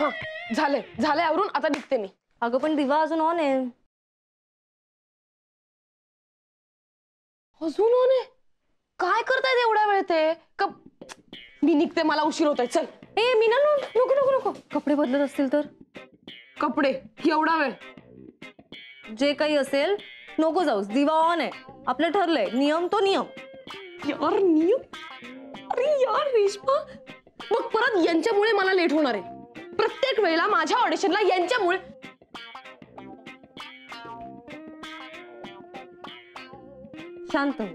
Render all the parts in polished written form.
हा झालंय झालंय आवरून आता निघते मी. अगं पण दिवा अजून ऑन आहे. अजून ऑन आहे? काय करतायत एवढा वेळ ते? मी निघते, मला उशीर होतोय. चल. ए मीना नको नको नको, कपडे बदलत असतील तर? कपडे एवढा वेळ? जे काही असेल नको जाऊस, दिवा ऑन आहे. आपलं ठरलंय, नियम तो नियम. यार नियम? अरे यार रेश्मा, मग परत यांच्यामुळे मला लेट होणार आहे. प्रत्येक वेळेला माझ्या ऑडिशनला यांच्यामुळे. शांत हो,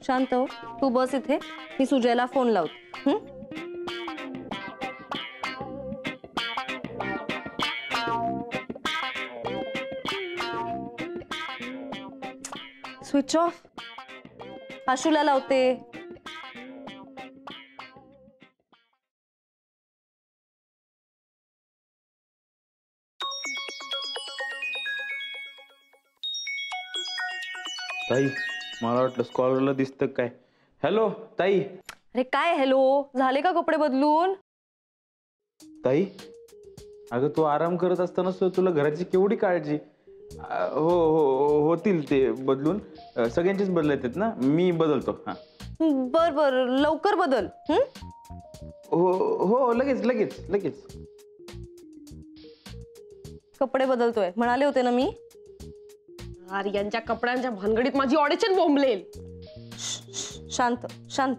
शांत हो. तू बस इथे, मी सुजयला फोन लावते. Switch off. आशूला लावते. ताई, मला वाटलं स्कॉलरला दिसतं काय. हॅलो ताई. अरे काय हॅलो, झाले का कपडे बदलून? ताई, अगं तू आराम करत असताना तुला घराची केवढी काळजी. हो हो होतील ते बदलून. सगळ्यांचीच बदलायचे ना, मी बदलतो. हा बर बर, लवकर बदल. हो हो लगेच लगेच लगेच. कपडे बदलतोय म्हणाले होते ना मी. यार यांच्या कपड्यांच्या भानगडीत माझी ऑडिशन बोंबलेल. शांत शांत.